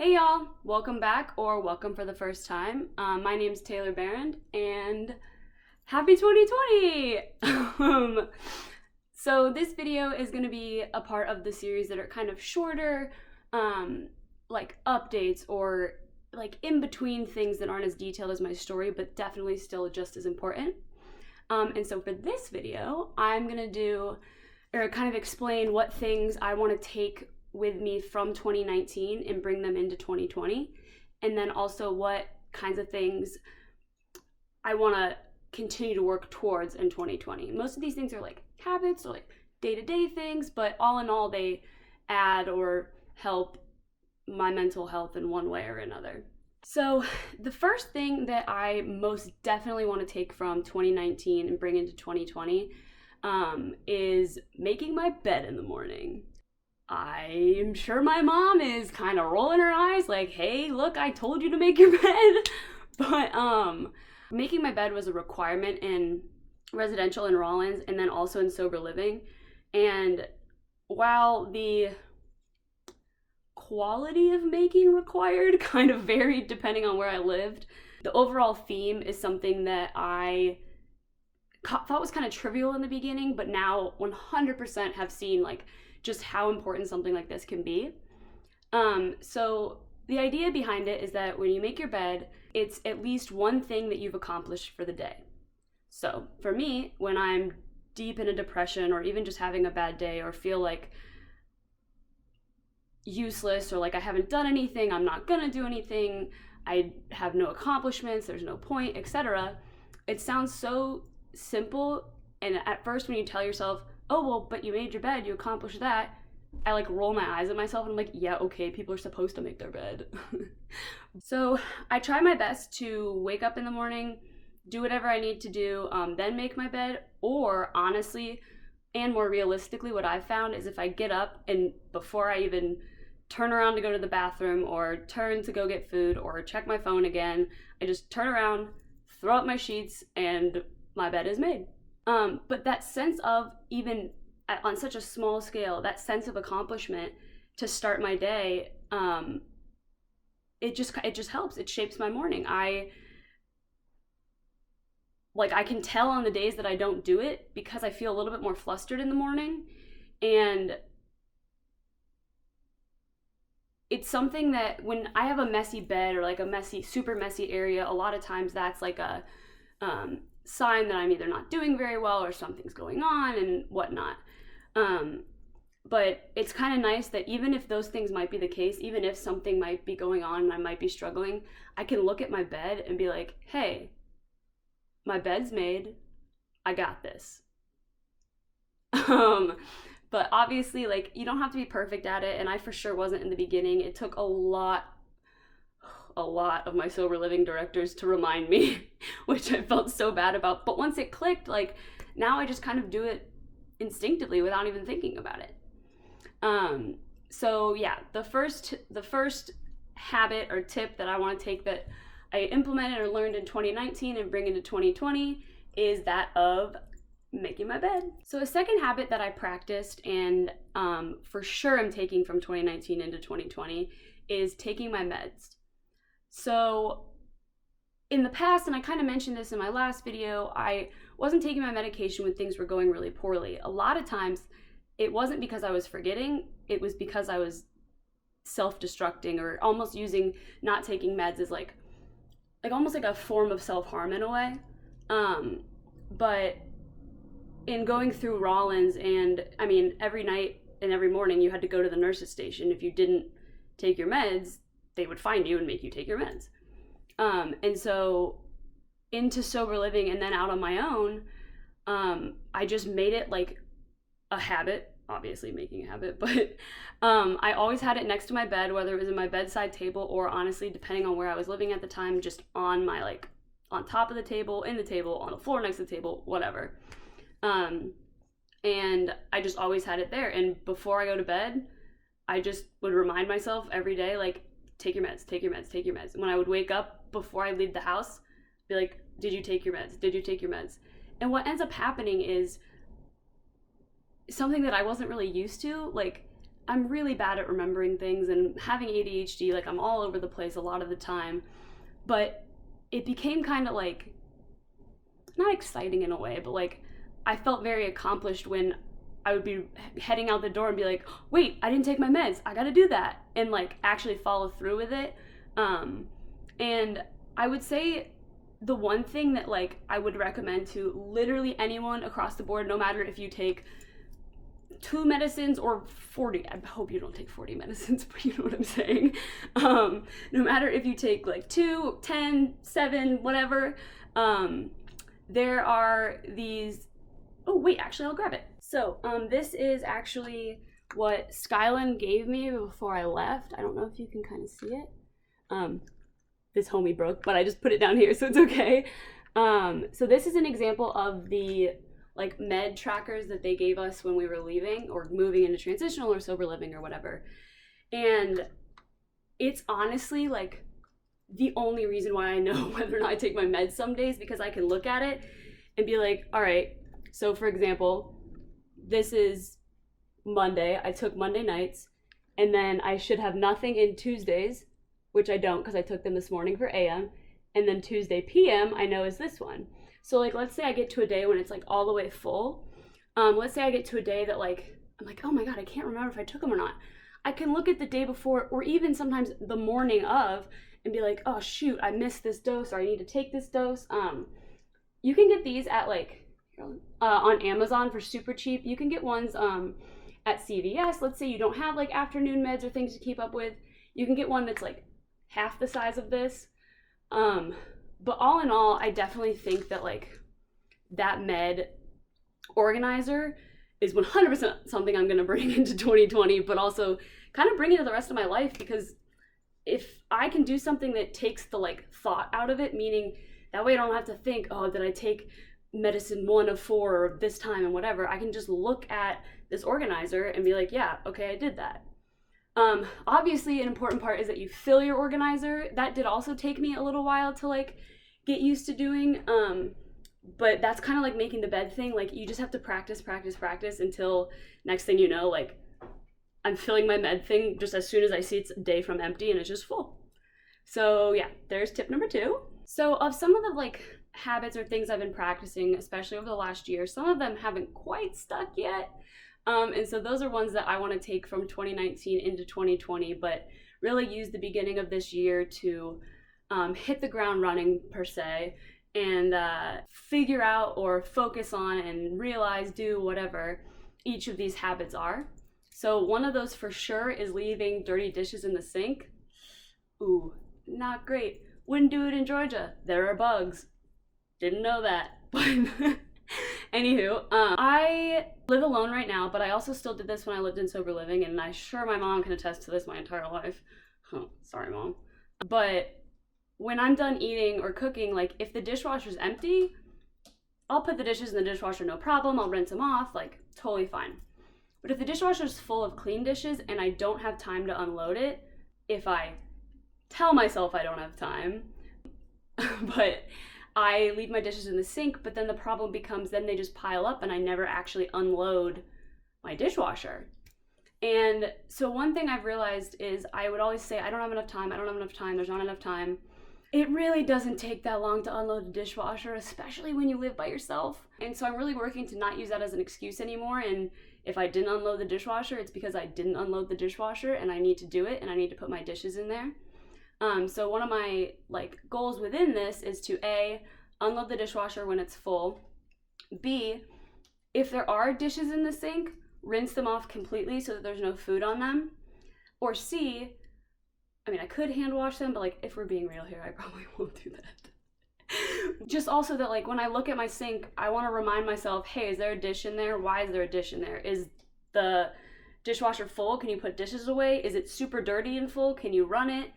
Hey y'all, welcome back or welcome for the first time. My name's Taylor Berend and happy 2020! So this video is going to be a part of the series that are kind of shorter, like updates or like in between things that aren't as detailed as my story, but definitely still just as important. And so for this video, I'm going to do or kind of explain what things I want to take with me from 2019 and bring them into 2020, and then also what kinds of things I want to continue to work towards in 2020. Most of these things are like habits or like day-to-day things, but all in all they add or help my mental health in one way or another. So the first thing that I most definitely want to take from 2019 and bring into 2020 is making my bed in the morning. I'm sure my mom is kind of rolling her eyes like, hey, look, I told you to make your bed. But making my bed was a requirement in residential in Rawlins and then also in sober living. And while the quality of making required kind of varied depending on where I lived, the overall theme is something that I thought was kind of trivial in the beginning, but now 100% have seen like just how important something like this can be. So the idea behind it is that when you make your bed, it's at least one thing that you've accomplished for the day. So for me, when I'm deep in a depression or even just having a bad day or feel like useless or like I haven't done anything, I'm not gonna do anything, I have no accomplishments, there's no point, etc. It sounds so simple, and at first when you tell yourself, oh, well, but you made your bed, you accomplished that, I like roll my eyes at myself and I'm like, yeah, okay, people are supposed to make their bed. So I try my best to wake up in the morning, do whatever I need to do, then make my bed. Or honestly, and more realistically, what I've found is if I get up and before I even turn around to go to the bathroom or turn to go get food or check my phone again, I just turn around, throw up my sheets, and my bed is made. But that sense of, even on such a small scale, that sense of accomplishment to start my day, it just helps. It shapes my morning. I can tell on the days that I don't do it because I feel a little bit more flustered in the morning, and it's something that when I have a messy bed or like a messy, super messy area, a lot of times that's like a sign that I'm either not doing very well or something's going on and whatnot. But it's kind of nice that even if those things might be the case, even if something might be going on and I might be struggling, I can look at my bed and be like, hey, my bed's made, I got this. But obviously, like, you don't have to be perfect at it, and I for sure wasn't in the beginning. It took a lot of my sober living directors to remind me, which I felt so bad about. But once it clicked, like, now I just kind of do it instinctively without even thinking about it. So yeah, the first habit or tip that I want to take that I implemented or learned in 2019 and bring into 2020 is that of making my bed. So a second habit that I practiced and for sure I'm taking from 2019 into 2020 is taking my meds. So in the past, and I kind of mentioned this in my last video, I wasn't taking my medication when things were going really poorly. A lot of times it wasn't because I was forgetting, it was because I was self-destructing or almost using not taking meds as like almost like a form of self-harm in a way. But in going through Rawlins, and I mean, every night and every morning you had to go to the nurse's station. If you didn't take your meds, they would find you and make you take your meds. And so into sober living and then out on my own, I just made it like a habit, obviously making a habit, but I always had it next to my bed, whether it was in my bedside table or honestly, depending on where I was living at the time, just on my on top of the table, in the table, on the floor next to the table, whatever. And I just always had it there. And before I go to bed, I just would remind myself every day, like, take your meds, take your meds, take your meds. When I would wake up before I leave the house, be like, did you take your meds? Did you take your meds? And what ends up happening is something that I wasn't really used to. Like, I'm really bad at remembering things, and having ADHD, like I'm all over the place a lot of the time, but it became kind of like, not exciting in a way, but like I felt very accomplished when I would be heading out the door and be like, wait, I didn't take my meds, I gotta do that, and like actually follow through with it. And I would say the one thing that like I would recommend to literally anyone across the board, no matter if you take 2 medicines or 40, I hope you don't take 40 medicines, but you know what I'm saying. No matter if you take like 2, 10, 7, whatever, there are these, oh wait, actually I'll grab it. So this is actually what Skyline gave me before I left. I don't know if you can kind of see it. This homie broke, but I just put it down here, so it's okay. So this is an example of the like med trackers that they gave us when we were leaving or moving into transitional or sober living or whatever. And it's honestly like the only reason why I know whether or not I take my meds some days, because I can look at it and be like, all right, so for example, this is Monday, I took Monday nights, and then I should have nothing in Tuesdays, which I don't because I took them this morning for AM, and then Tuesday PM I know is this one. So like, let's say I get to a day when it's like all the way full. Let's say I get to a day that like, I'm like, oh my God, I can't remember if I took them or not. I can look at the day before or even sometimes the morning of and be like, oh shoot, I missed this dose or I need to take this dose. You can get these at like, on Amazon for super cheap. You can get ones at CVS. Let's say you don't have like afternoon meds or things to keep up with. You can get one that's like half the size of this. But all in all, I definitely think that like that med organizer is 100% something I'm going to bring into 2020, but also kind of bring into the rest of my life, because if I can do something that takes the like thought out of it, meaning that way I don't have to think, oh, did I take medicine 1 of 4 or this time and whatever, I can just look at this organizer and be like, yeah, okay, I did that. Obviously an important part is that you fill your organizer. That did also take me a little while to like get used to doing, but that's kind of like making the bed thing. Like you just have to practice until next thing you know, like I'm filling my med thing just as soon as I see it's a day from empty and it's just full. So yeah, there's tip number 2. So of some of the like habits or things I've been practicing, especially over the last year, some of them haven't quite stuck yet. And so those are ones that I want to take from 2019 into 2020, but really use the beginning of this year to hit the ground running per se, and figure out or focus on and realize, do whatever each of these habits are. So one of those for sure is leaving dirty dishes in the sink. Ooh, not great. Wouldn't do it in Georgia. There are bugs. Didn't know that. But anywho, I live alone right now, but I also still did this when I lived in sober living, and I'm sure my mom can attest to this my entire life. Oh, sorry, Mom. But when I'm done eating or cooking, like if the dishwasher's empty, I'll put the dishes in the dishwasher, no problem. I'll rinse them off, like totally fine. But if the dishwasher's full of clean dishes and I don't have time to unload it, if I tell myself I don't have time, but I leave my dishes in the sink, but then the problem becomes then they just pile up and I never actually unload my dishwasher. And so one thing I've realized is I would always say, I don't have enough time, there's not enough time. It really doesn't take that long to unload the dishwasher, especially when you live by yourself. And so I'm really working to not use that as an excuse anymore. And if I didn't unload the dishwasher, it's because I didn't unload the dishwasher and I need to do it and I need to put my dishes in there. So one of my like goals within this is to A, unload the dishwasher when it's full. B, if there are dishes in the sink, rinse them off completely so that there's no food on them. Or C, I mean, I could hand wash them, but like if we're being real here, I probably won't do that. Just also that like when I look at my sink, I want to remind myself, hey, is there a dish in there? Why is there a dish in there? Is the dishwasher full? Can you put dishes away? Is it super dirty and full? Can you run it?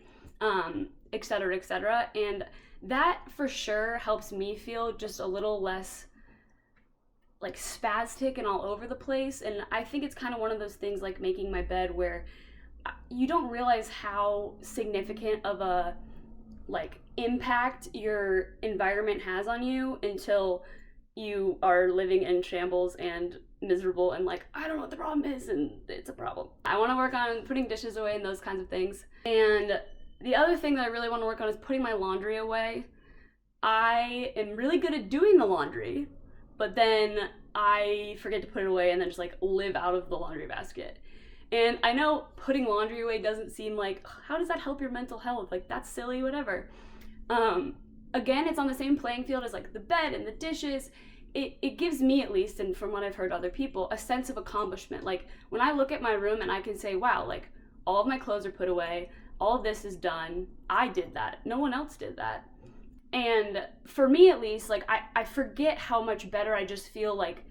Et cetera, et cetera. And that for sure helps me feel just a little less like spastic and all over the place. And I think it's kind of one of those things like making my bed where you don't realize how significant of a like impact your environment has on you until you are living in shambles and miserable and like, I don't know what the problem is, and it's a problem. I want to work on putting dishes away and those kinds of things. And the other thing that I really want to work on is putting my laundry away. I am really good at doing the laundry, but then I forget to put it away and then just like live out of the laundry basket. And I know putting laundry away doesn't seem like, how does that help your mental health? Like, that's silly, whatever. Again, it's on the same playing field as like the bed and the dishes. It gives me, at least, and from what I've heard other people, a sense of accomplishment. Like, when I look at my room and I can say, wow, like, all of my clothes are put away, all of this is done, I did that, no one else did that. And for me, at least, like, I forget how much better I just feel, like,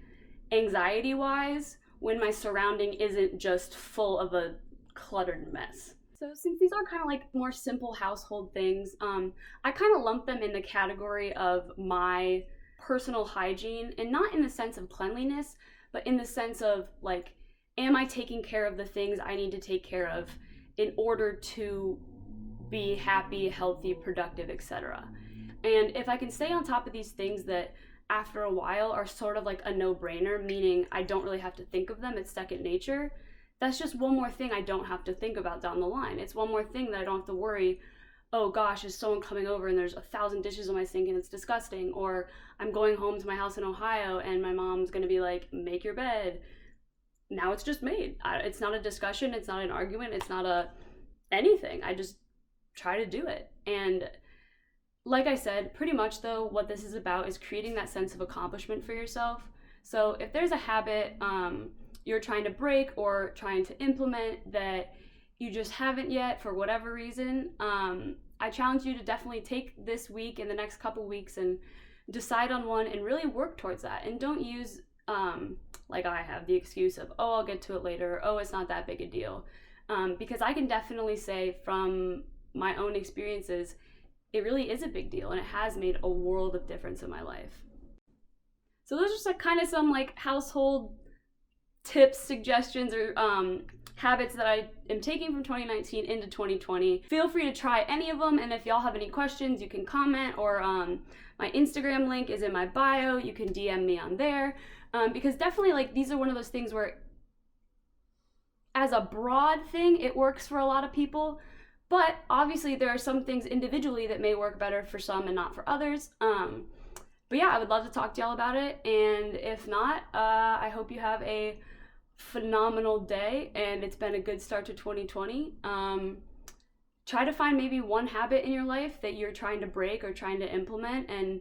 anxiety-wise, when my surrounding isn't just full of a cluttered mess. So since these are kind of like more simple household things, I kind of lump them in the category of my personal hygiene, and not in the sense of cleanliness, but in the sense of like, am I taking care of the things I need to take care of in order to be happy, healthy, productive, etc. And if I can stay on top of these things that after a while are sort of like a no-brainer, meaning I don't really have to think of them, it's second nature, that's just one more thing I don't have to think about down the line. It's one more thing that I don't have to worry, oh gosh, is someone coming over and there's 1,000 dishes on my sink and it's disgusting, or I'm going home to my house in Ohio and my mom's gonna be like, make your bed. Now it's just made. It's not a discussion, it's not an argument, it's not a anything. I just try to do it. And like I said, pretty much though, what this is about is creating that sense of accomplishment for yourself. So if there's a habit you're trying to break or trying to implement that you just haven't yet for whatever reason, I challenge you to definitely take this week and the next couple weeks and decide on one and really work towards that. And don't use, like I have, the excuse of, oh, I'll get to it later, oh, it's not that big a deal. Because I can definitely say from my own experiences, it really is a big deal, and it has made a world of difference in my life. So those are just like kind of some like household tips, suggestions, or habits that I am taking from 2019 into 2020. Feel free to try any of them, and if y'all have any questions, you can comment, or my Instagram link is in my bio. You can DM me on there, because definitely like these are one of those things where as a broad thing, it works for a lot of people, but obviously there are some things individually that may work better for some and not for others. But yeah, I would love to talk to y'all about it, and if not, I hope you have a phenomenal day, and it's been a good start to 2020. Try to find maybe one habit in your life that you're trying to break or trying to implement, and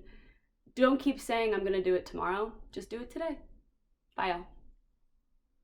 don't keep saying I'm gonna do it tomorrow. Just do it today. Bye y'all.